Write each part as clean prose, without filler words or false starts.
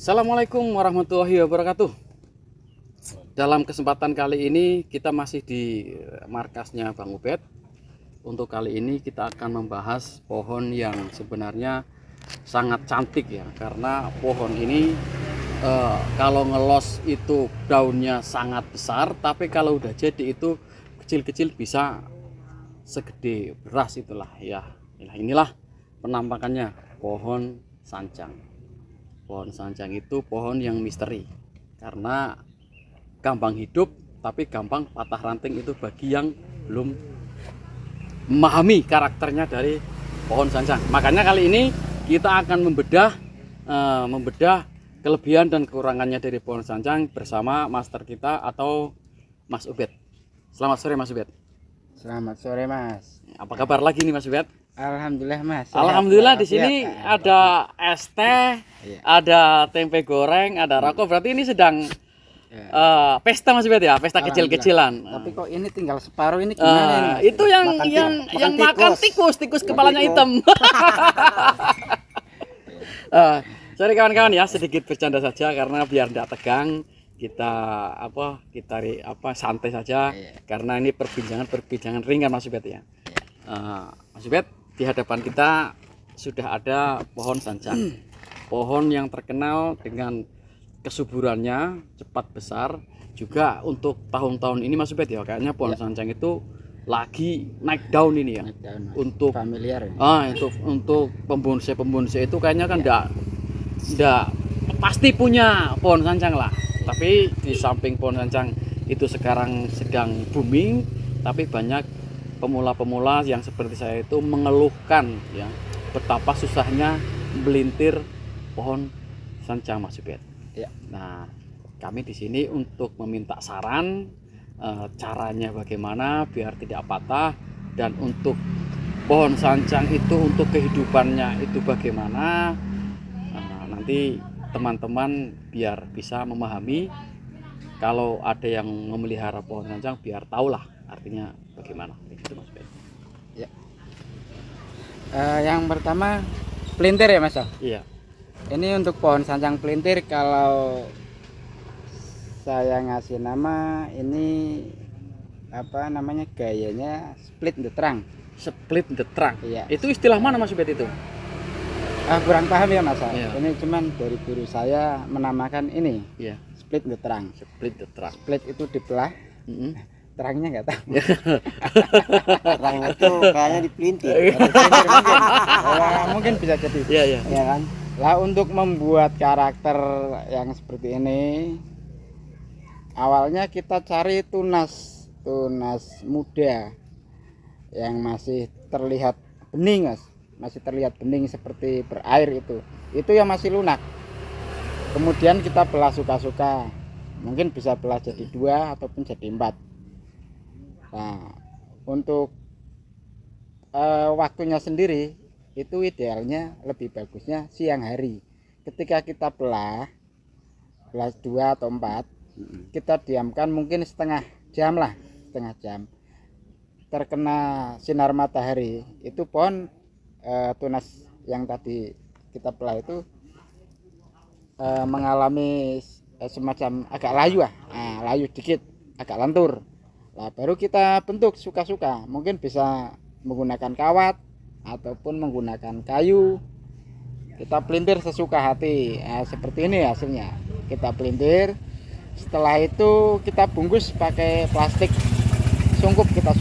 Assalamualaikum warahmatullahi wabarakatuh. Dalam kesempatan kali ini kita masih di markasnya Bang Ubed. Untuk kali ini kita akan membahas pohon yang sebenarnya sangat cantik ya, karena pohon ini kalau ngelos itu daunnya sangat besar, tapi kalau udah jadi itu kecil-kecil bisa segede beras itulah ya. Nah, inilah penampakannya pohon sancang. Pohon sancang itu pohon yang misteri karena gampang hidup tapi gampang patah ranting, itu bagi yang belum memahami karakternya dari pohon sancang. Makanya kali ini kita akan membedah kelebihan dan kekurangannya dari pohon sancang bersama master kita atau Mas Ubed. Selamat sore Mas Ubed. Selamat sore Mas. Apa kabar lagi nih Mas Ubed? Alhamdulillah Mas. Alhamdulillah, di sini ada es teh, Iya. ada tempe goreng, ada rokok. Berarti ini sedang pesta Mas Ubed ya, pesta kecil-kecilan. Tapi kok ini tinggal separuh, ini gimana? Itu yang makan tikus kepalanya hitam. Sorry kawan-kawan ya, sedikit bercanda saja karena biar tidak tegang. Kita santai saja, karena ini perbincangan ringan Mas Ubed ya. Mas Ubed, di hadapan kita sudah ada pohon sancang, pohon yang terkenal dengan kesuburannya, cepat besar. Juga untuk tahun-tahun ini Mas Ubed ya, kayaknya pohon sancang itu lagi naik daun ini ya. Untuk familiar ya? Untuk pembonsai itu kayaknya kan enggak pasti punya pohon sancang lah. Tapi di samping pohon sancang itu sekarang sedang booming, tapi banyak pemula-pemula yang seperti saya itu mengeluhkan ya betapa susahnya melintir pohon sancang Mas Ubed. Ya. Nah, kami di sini untuk meminta saran caranya bagaimana biar tidak patah, dan untuk pohon sancang itu untuk kehidupannya itu bagaimana. Nanti teman-teman biar bisa memahami, kalau ada yang memelihara pohon sancang biar tahulah artinya bagaimana. Itu Mas Ubed. Ya. Yang pertama pelintir ya Mas. Iya. Ini untuk pohon sancang pelintir, kalau saya ngasih nama ini apa namanya, gayanya split the trunk. Split the trunk. Iya. Itu istilah mana Mas Ubed itu? Kurang paham ya Mas. Iya. Ini cuman dari guru saya menamakan ini. Iya. Split the trunk. Split the trunk. Split itu dibelah. Terangnya nggak tahu. Terang itu kayaknya dipelintir. Mungkin bisa jadi. Iya, iya. Ya kan? Lah, untuk membuat karakter yang seperti ini, awalnya kita cari tunas muda yang masih terlihat bening Mas. Masih terlihat bening seperti berair itu yang masih lunak. Kemudian kita belah suka-suka, mungkin bisa belah jadi 2 ataupun jadi 4. Nah, untuk waktunya sendiri itu idealnya lebih bagusnya siang hari. Ketika kita belah 2 atau 4, kita diamkan mungkin setengah jam. Terkena sinar matahari, itu pohon tunas yang tadi kita belah itu mengalami semacam agak layu dikit, agak lentur. Nah, baru kita bentuk suka-suka, mungkin bisa menggunakan kawat ataupun menggunakan kayu. Kita pelintir sesuka hati. Seperti ini hasilnya. Kita pelintir. Setelah itu kita bungkus pakai plastik sungkup. Kita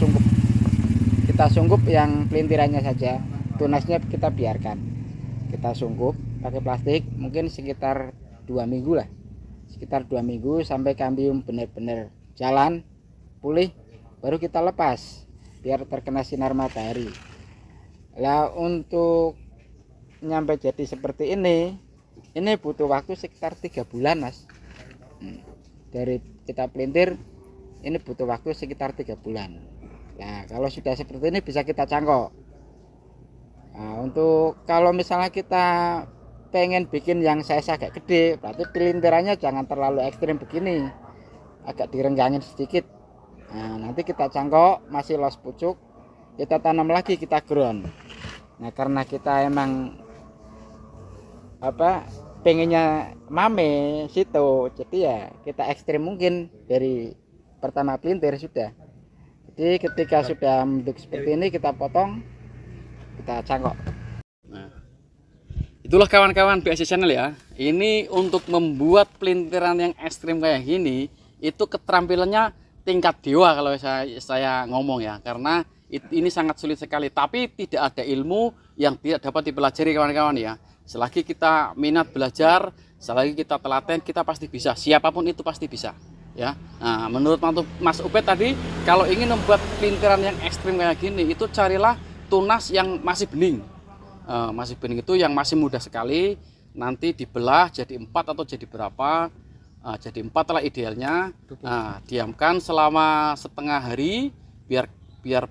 sungkup yang pelintirannya saja, tunasnya kita biarkan. Kita sungkup pakai plastik mungkin sekitar 2 minggu lah. Sekitar 2 minggu sampai kambium benar-benar jalan, pulih, baru kita lepas biar terkena sinar matahari. Lah, untuk nyampe jadi seperti ini butuh waktu sekitar 3 bulan Mas. Dari kita pelintir ini butuh waktu sekitar 3 bulan. Nah, kalau sudah seperti ini bisa kita cangkok. Nah, untuk kalau misalnya kita pengen bikin yang size agak gede, berarti pelintirannya jangan terlalu ekstrim begini, agak direnggangin sedikit. Nah, nanti kita cangkok, masih los pucuk, kita tanam lagi, kita ground. Nah, karena kita emang pengennya mame situ, jadi ya kita ekstrim mungkin dari pertama pelintir sudah. Jadi ketika sudah membentuk seperti ini kita potong, kita cangkok. Nah, itulah kawan-kawan BSC Channel ya. Ini untuk membuat pelintiran yang ekstrim kayak gini, itu keterampilannya tingkat dewa kalau saya ngomong ya, karena ini sangat sulit sekali. Tapi tidak ada ilmu yang tidak dapat dipelajari kawan-kawan ya. Selagi kita minat belajar, selagi kita telaten, kita pasti bisa. Siapapun itu pasti bisa. Ya. Nah, menurut Mas Ubed tadi, kalau ingin membuat pelintiran yang ekstrim kayak gini, itu carilah tunas yang masih bening. Masih bening itu yang masih muda sekali. Nanti dibelah jadi 4 atau jadi berapa? Jadi 4 lah idealnya. Nah, diamkan selama setengah hari biar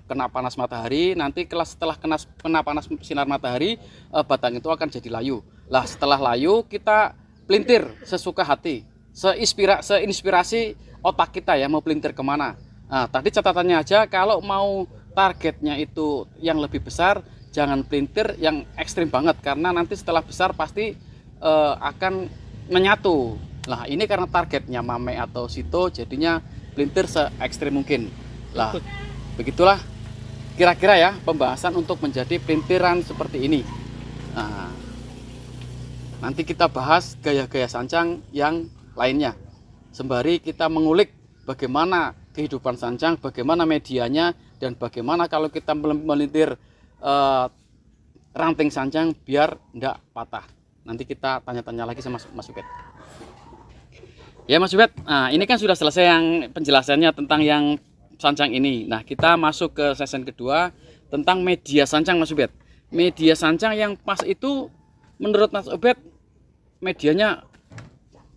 kena panas matahari. Nanti setelah kena panas sinar matahari, batang itu akan jadi layu. Lah setelah layu kita pelintir sesuka hati, seinspirasi otak kita ya, mau pelintir kemana. Nah, tadi catatannya aja, kalau mau targetnya itu yang lebih besar, jangan pelintir yang ekstrim banget, karena nanti setelah besar pasti akan menyatu. Lah ini karena targetnya mame atau sito, jadinya pelintir se ekstrim mungkin. Lah begitulah kira-kira ya pembahasan untuk menjadi pelintiran seperti ini. Nah, nanti kita bahas gaya-gaya sancang yang lainnya, sembari kita mengulik bagaimana kehidupan sancang, bagaimana medianya, dan bagaimana kalau kita melintir ranting sancang biar tidak patah. Nanti kita tanya-tanya lagi sama Mas Ubed. Ya Mas Ubed, nah ini kan sudah selesai yang penjelasannya tentang yang sancang ini. Nah kita masuk ke sesi kedua tentang media sancang Mas Ubed. Media sancang yang pas itu menurut Mas Ubed medianya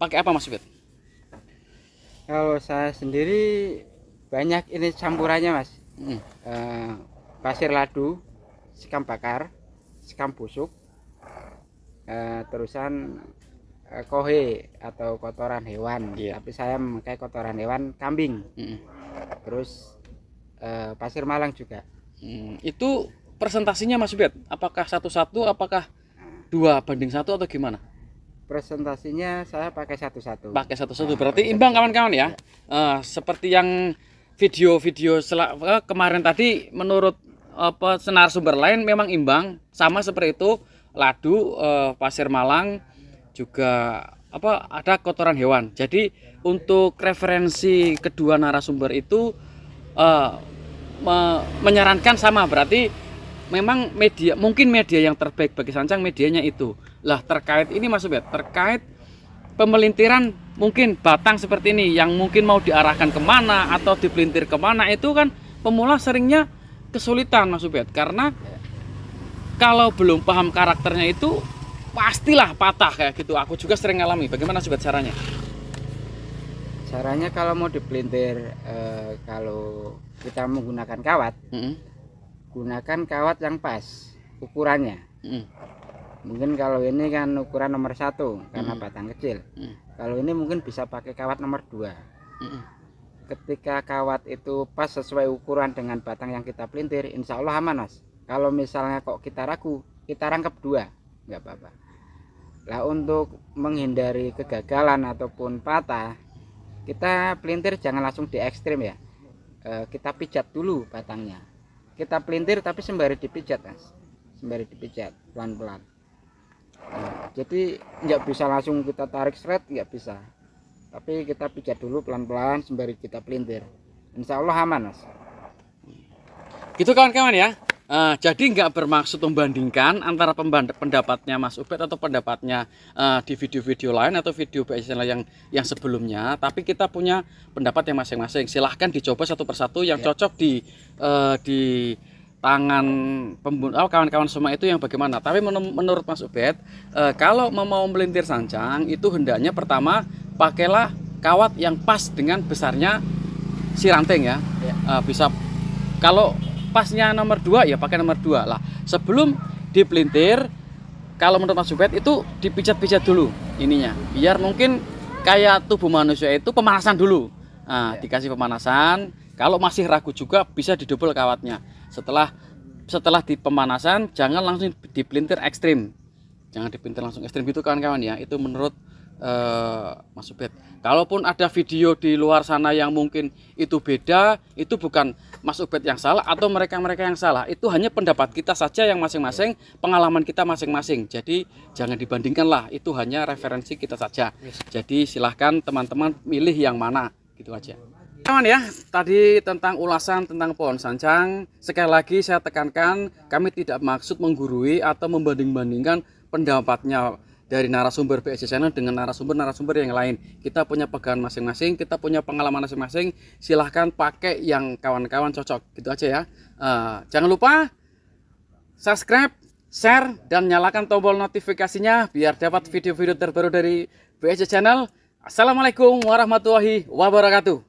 pakai apa Mas Ubed? Kalau saya sendiri banyak ini campurannya Mas. Pasir ladu, sekam bakar, sekam busuk, terusan kohe atau kotoran hewan. Tapi saya memakai kotoran hewan kambing. Terus pasir malang juga. Itu presentasinya Mas Ubed, apakah 1-1, apakah 2:1 atau gimana? Presentasinya saya pakai 1-1. Pakai 1-1 berarti imbang kawan-kawan ya. Seperti yang video-video kemarin tadi, menurut narasumber lain memang imbang, sama seperti itu. Ladu, pasir malang, juga ada kotoran hewan. Jadi untuk referensi kedua narasumber itu menyarankan sama, berarti memang mungkin media yang terbaik bagi sancang medianya itu. Lah terkait ini Mas Ubed, terkait pemelintiran mungkin batang seperti ini yang mungkin mau diarahkan kemana atau dipelintir kemana, itu kan pemula seringnya kesulitan Mas Ubed, karena kalau belum paham karakternya itu pastilah patah kayak gitu. Aku juga sering ngalami. Bagaimana Mas Ubed caranya? Caranya kalau mau dipelintir, kalau kita menggunakan kawat, gunakan kawat yang pas ukurannya. Mungkin kalau ini kan ukuran nomor 1 karena batang kecil. Kalau ini mungkin bisa pakai kawat nomor 2. Ketika kawat itu pas sesuai ukuran dengan batang yang kita pelintir, insya Allah aman Mas. Kalau misalnya kok kita ragu, kita rangkap 2, nggak apa-apa. Lah untuk menghindari kegagalan ataupun patah, kita pelintir jangan langsung di ekstrim ya. Kita pijat dulu batangnya. Kita pelintir tapi sembari dipijat Mas, sembari dipijat pelan-pelan. Jadi nggak bisa langsung kita tarik seret, nggak bisa. Tapi kita pijat dulu pelan-pelan sembari kita pelintir. Insya Allah aman Mas. Gitu kawan-kawan ya. Jadi nggak bermaksud membandingkan antara pendapatnya Mas Ubed atau pendapatnya di video-video lain atau video BSC yang sebelumnya, tapi kita punya pendapat yang masing-masing. Silahkan dicoba satu persatu yang cocok di tangan kawan-kawan semua itu yang bagaimana. Tapi menurut Mas Ubed, kalau mau melintir sancang itu hendaknya pertama pakailah kawat yang pas dengan besarnya si ranting ya. Bisa kalau pasnya nomor 2 ya pakai nomor 2 lah. Sebelum dipelintir, kalau menurut Mas Ubed itu dipijat-pijat dulu ininya, biar mungkin kayak tubuh manusia itu pemanasan dulu. Dikasih pemanasan. Kalau masih ragu juga bisa didobel kawatnya. Setelah di pemanasan jangan langsung dipelintir ekstrim. Jangan dipintir langsung ekstrim itu kawan-kawan ya. Itu menurut Mas Ubed. Kalaupun ada video di luar sana yang mungkin itu beda, itu bukan Mas Ubed yang salah atau mereka-mereka yang salah. Itu hanya pendapat kita saja yang masing-masing, pengalaman kita masing-masing. Jadi jangan dibandingkan lah, itu hanya referensi kita saja. Jadi silahkan teman-teman milih yang mana, gitu aja. Kawan ya, tadi tentang ulasan tentang pohon sancang. Sekali lagi saya tekankan, kami tidak maksud menggurui atau membanding-bandingkan pendapatnya dari narasumber BSC Channel dengan narasumber yang lain. Kita punya pegangan masing-masing, kita punya pengalaman masing-masing. Silahkan pakai yang kawan-kawan cocok, gitu aja ya. Jangan lupa subscribe, share, dan nyalakan tombol notifikasinya biar dapat video-video terbaru dari BSC Channel. Assalamualaikum warahmatullahi wabarakatuh.